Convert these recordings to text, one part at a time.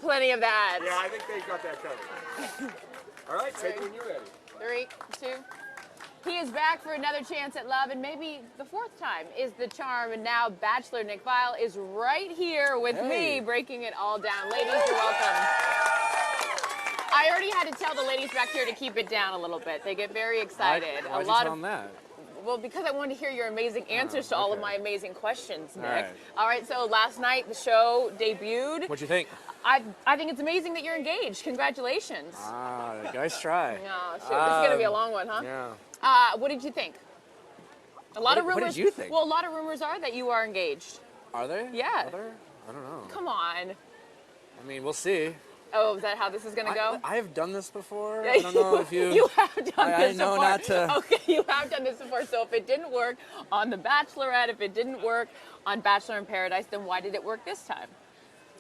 plenty of that. Yeah, I think they've got that covered. All right, take when you're ready. 3, 2. He is back for another chance at love, and maybe the fourth time is the charm. And now Bachelor Nick Viall is right here with me, breaking it all down. Ladies, you're welcome. I already had to tell the ladies back here to keep it down a little bit. They get very excited. Why'd you tell them that? Well, because I wanted to hear your amazing answers to all of my amazing questions, Nick. All right, so last night the show debuted. What'd you think? I think it's amazing that you're engaged. Congratulations. Nice try. Oh, shoot. This is going to be a long one, huh? Yeah. What did you think? A lot of rumors. What did you think? Well, a lot of rumors are that you are engaged. Are they? Yeah. Are there? I don't know. Come on. I mean, we'll see. Oh, is that how this is going to go? I have done this before. I don't know if you... You have done this before. I know not to... Okay, you have done this before. So if it didn't work on The Bachelorette, if it didn't work on Bachelor in Paradise, then why did it work this time?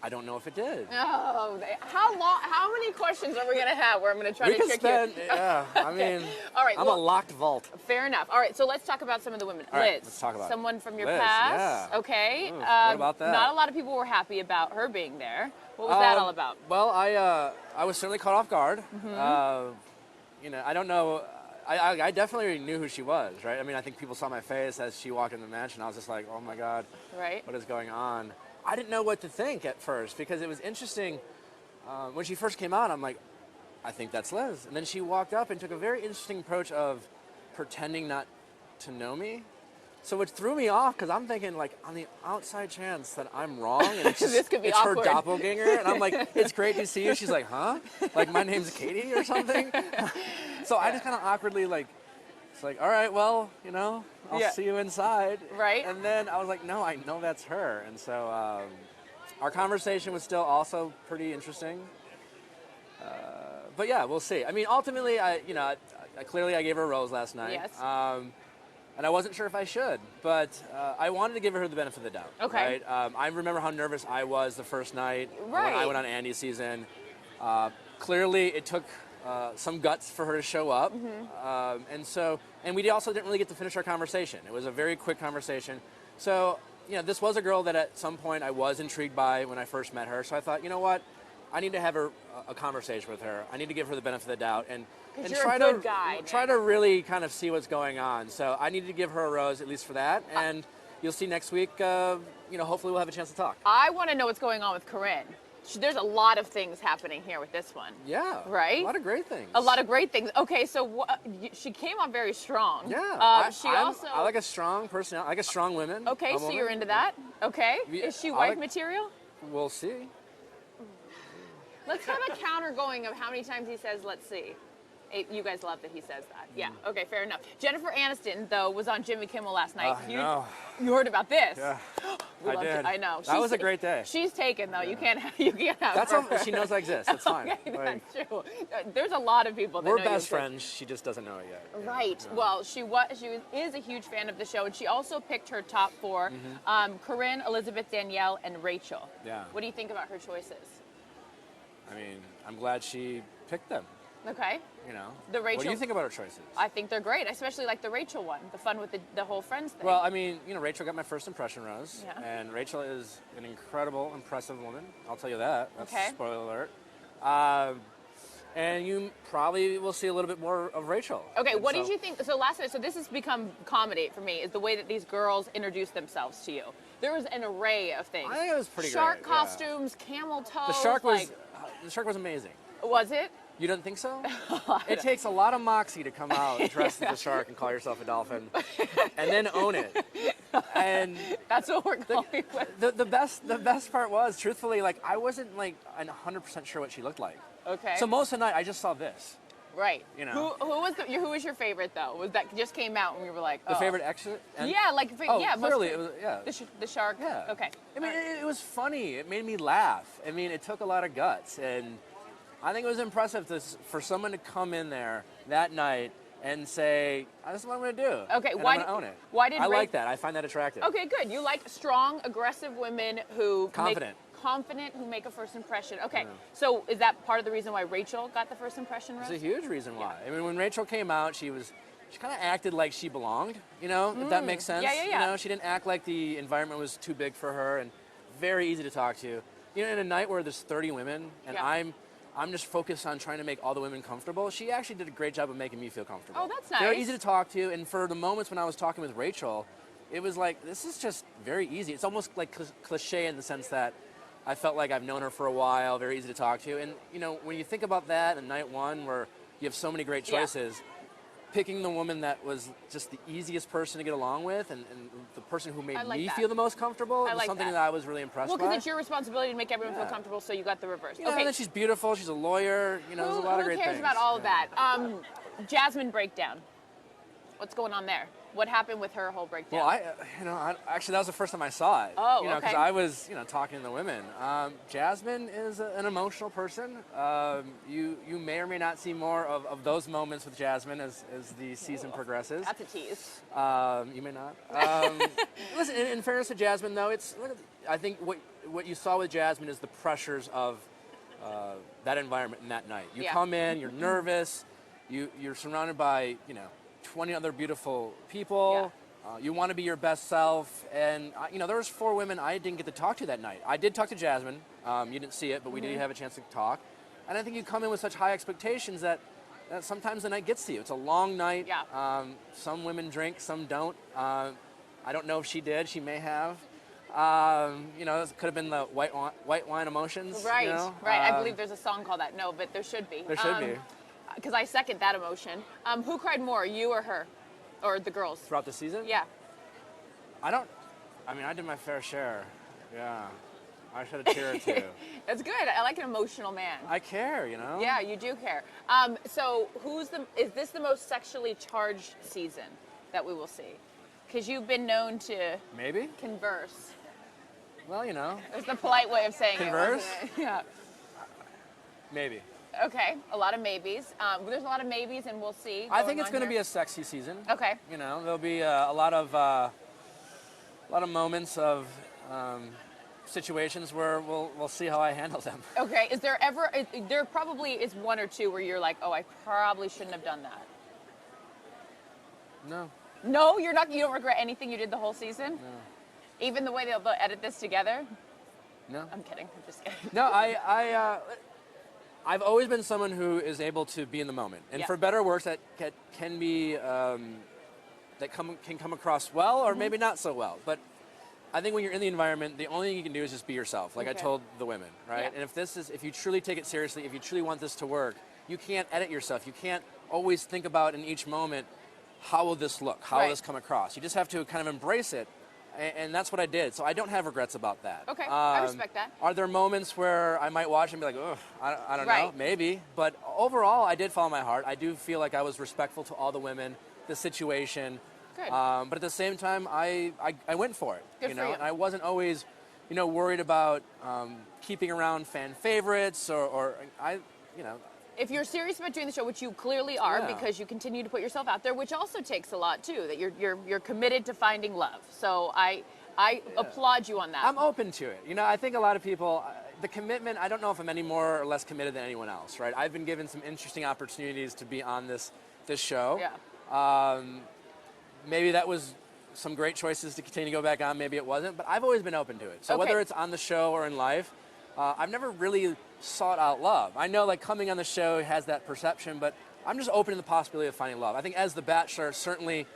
I don't know if it did. Oh, how many questions are we going to have where I'm going to try to trick you? Yeah, I mean, all right, I'm a locked vault. Fair enough. All right, so let's talk about some of the women. All right, Liz, let's talk about someone from your Liz, past. yeah. Okay. Ooh, what about that? Not a lot of people were happy about her being there. What was that all about? Well, I was certainly caught off guard. You know, I don't know. I definitely knew who she was, right? I mean, I think people saw my face as she walked in the mansion. I was just like, oh my God, what is going on? I didn't know what to think at first because it was interesting. When she first came out, I'm like, I think that's Liz. And then she walked up and took a very interesting approach of pretending not to know me. So it threw me off because I'm thinking, like, on the outside chance that I'm wrong and it's, this could be it's awkward. her doppelganger. And I'm like, it's great to see you. She's like, huh? Like, my name's Katie or something? So I just kind of awkwardly, like, it's like, all right, well, you know, I'll see you inside. Right. And then I was like, no, I know that's her. And so our conversation was still also pretty interesting. But yeah, we'll see. I mean, ultimately, clearly I gave her a rose last night. Yes. And I wasn't sure if I should, but I wanted to give her the benefit of the doubt. Okay. Right? I remember how nervous I was the first night when I went on Andy's season. Clearly, it took some guts for her to show up. And we also didn't really get to finish our conversation. It was a very quick conversation. So, you know, this was a girl that at some point I was intrigued by when I first met her. So I thought, you know what? I need to have a conversation with her. I need to give her the benefit of the doubt and try to really kind of see what's going on. So I needed to give her a rose, at least for that. And you'll see next week, you know, hopefully we'll have a chance to talk. I want to know what's going on with Corinne. There's a lot of things happening here with this one. Yeah. Right? A lot of great things. A lot of great things. Okay, so she came on very strong. Yeah. I like a strong personality. I like a strong woman. Okay, so you're into that. Okay. Is she wife material? We'll see. Let's have a counter going of how many times he says, let's see. You guys love that he says that. Yeah, okay, fair enough. Jennifer Aniston, though, was on Jimmy Kimmel last night. You heard about this? Yeah, I did. I know. That was a great day. She's taken, though. Yeah. You can't have That's her. all, she knows I exist. That's fine. Okay, that's true. There's a lot of people that We're know best friends. She just doesn't know it yet. Right. Yeah. Well, she is a huge fan of the show, and she also picked her top 4, Corinne, Elizabeth, Danielle, and Rachel. Yeah. What do you think about her choices? I mean, I'm glad she picked them. Okay. You know. The Rachel. What do you think about her choices? I think they're great. I especially like the Rachel one, the fun with the whole friends thing. Well, I mean, you know, Rachel got my first impression rose. Yeah. And Rachel is an incredible, impressive woman. I'll tell you that. That's okay. Spoiler alert. And you probably will see a little bit more of Rachel. Okay, what did you think? So so this has become comedy for me, is the way that these girls introduce themselves to you. There was an array of things. I think it was pretty Shark great. costumes, camel toes. The shark was amazing. Was it? You don't think so? It takes a lot of moxie to come out dressed as a shark and call yourself a dolphin, and then own it. And that's what we're going with. The best part was, truthfully, like I wasn't like 100% sure what she looked like. Okay. So most of the night I just saw this. Right. You know. Who was your favorite though? Was that just came out and we were like, oh. The favorite exit? Yeah, like yeah. Clearly it was the shark. Yeah. Okay. I mean, it was funny. It made me laugh. I mean, it took a lot of guts, and I think it was impressive for someone to come in there that night and say, "This is what I'm going to do." Okay. And Why I'm going to own it? Why did I like that? I find that attractive. Okay, good. You like strong, aggressive women who confident, who make a first impression. Okay, so is that part of the reason why Rachel got the first impression rose? It's a huge reason why. I mean, when Rachel came out, she kind of acted like she belonged, you know, if that makes sense. Yeah. You know, she didn't act like the environment was too big for her and very easy to talk to. you know, in a night where there's 30 women and Yeah. I'm just focused on trying to make all the women comfortable. She actually did a great job of making me feel comfortable. Oh, that's nice. Very easy to talk to, and for the moments when I was talking with Rachel, it was like, this is just very easy. It's almost like cliche in the sense that I felt like I've known her for a while, very easy to talk to. And, you know, when you think about that in night one where you have so many great choices, picking the woman that was just the easiest person to get along with and the person who made me feel the most comfortable was something that I was really impressed by. Well, because it's your responsibility to make everyone feel comfortable, so you got the reverse. Yeah, and then she's beautiful, she's a lawyer, you know, there's a lot of great things. Who cares about all of that? Jasmine breakdown. What's going on there? What happened with her whole breakdown? Well, actually, that was the first time I saw it. Oh, you know, okay. because I was, you know, talking to the women. Jasmine is an emotional person. You may or may not see more of those moments with Jasmine as the season progresses. That's a tease. You may not. Listen, in fairness to Jasmine, though, I think what you saw with Jasmine is the pressures of that environment in that night. You come in, you're nervous, you're surrounded by, you know, 20 other beautiful people. You want to be your best self, and you know, there was 4 women I didn't get to talk to that night. I did talk to Jasmine. You didn't see it, but we did have a chance to talk. And I think you come in with such high expectations that sometimes the night gets to you. It's a long night. Yeah. Some women drink, some don't. I don't know if she did. She may have. You know, this could have been the white wine emotions. Right. You know? Right. I believe there's a song called that. No, but there should be. There should be. Because I second that emotion. Who cried more, you or her? Or the girls? Throughout the season? Yeah. I did my fair share. Yeah. I shed a tear or two. That's good. I like an emotional man. I care, you know? Yeah, you do care. So is this the most sexually charged season that we will see? Because you've been known to maybe converse. Well, you know. It's the polite way of saying converse? It, wasn't it? Yeah. Maybe. Okay, a lot of maybes. There's a lot of maybes, and we'll see. I think it's going to be a sexy season. Okay. You know, there'll be a lot of moments of situations where we'll see how I handle them. Okay. Is there ever? There probably is one or two where you're like, oh, I probably shouldn't have done that. No. No, you're not. You don't regret anything you did the whole season. No. Even the way they'll edit this together. No. I'm kidding. I'm just kidding. No, I've always been someone who is able to be in the moment, and for better or worse, that can be can come across well, or maybe not so well. But I think when you're in the environment, the only thing you can do is just be yourself, like I told the women, right? Yeah. And if you truly take it seriously, if you truly want this to work, you can't edit yourself. You can't always think about in each moment, how will this look? How will this come across? You just have to kind of embrace it. And that's what I did. So I don't have regrets about that. Okay, I respect that. Are there moments where I might watch and be like, oh, I don't know, maybe. But overall, I did follow my heart. I do feel like I was respectful to all the women, the situation. Good. But at the same time, I went for it. Good you for know, you. and I wasn't always, you know, worried about keeping around fan favorites or you know. If you're serious about doing the show, which you clearly are, because you continue to put yourself out there, which also takes a lot too. That you're committed to finding love. So I applaud you on that. I'm open to it. You know, I think a lot of people, the commitment. I don't know if I'm any more or less committed than anyone else. Right? I've been given some interesting opportunities to be on this show. Yeah. Maybe that was some great choices to continue to go back on. Maybe it wasn't, but I've always been open to it. So whether it's on the show or in life, I've never really sought out love. I know like coming on the show has that perception, but I'm just open to the possibility of finding love. I think as the Bachelor, certainly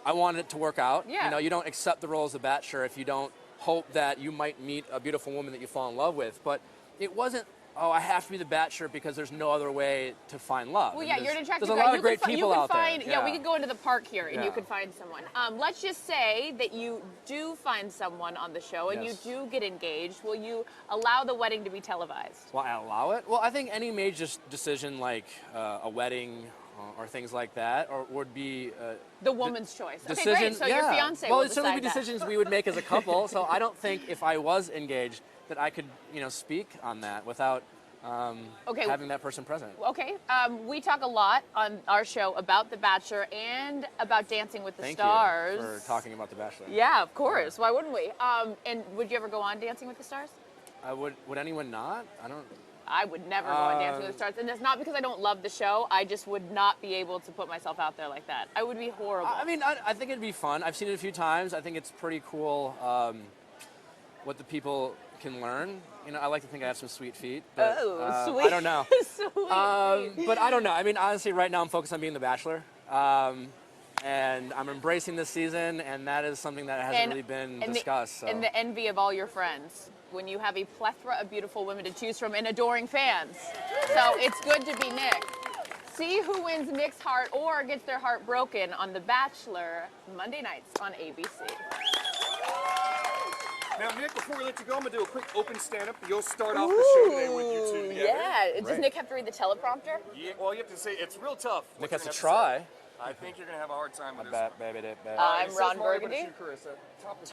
I wanted it to work out. Yeah. You know, you don't accept the role as the Bachelor if you don't hope that you might meet a beautiful woman that you fall in love with. But it wasn't, oh, I have to be the Bachelor because there's no other way to find love. Well, yeah, you're an attractive guy. There's a lot of great people out there. Yeah, we could go into the park here and you could find someone. Let's just say that you do find someone on the show and you do get engaged. Will you allow the wedding to be televised? Will I allow it? Well, I think any major decision like a wedding or things like that would be the woman's choice. Decision, okay, great. So your fiance will it'd certainly be decide decisions we would make as a couple. So I don't think if I was engaged that I could, you know, speak on that without having that person present. Okay. We talk a lot on our show about The Bachelor and about Dancing with the Stars. Thank you for talking about The Bachelor. Yeah, of course. Why wouldn't we? And would you ever go on Dancing with the Stars? Would anyone not? I would never go on Dancing with the Stars. And it's not because I don't love the show. I just would not be able to put myself out there like that. I would be horrible. I mean, I think it'd be fun. I've seen it a few times. I think it's pretty cool what the people can learn. You know, I like to think I have some sweet feet. But, sweet. I don't know. Sweet. But I don't know. I mean, honestly, right now I'm focused on being the Bachelor. And I'm embracing this season, and that is something that hasn't really been discussed. And the envy of all your friends, when you have a plethora of beautiful women to choose from and adoring fans. So it's good to be Nick. See who wins Nick's heart or gets their heart broken on The Bachelor, Monday nights on ABC. Now, Nick, before we let you go, I'm going to do a quick open stand-up. You'll start off the show today with you two together. Yeah. Does Nick have to read the teleprompter? Yeah, well, you have to say, it's real tough. Nick has to try. I think you're going to have a hard time with this one. Baby. I'm Ron Burgundy. Carissa.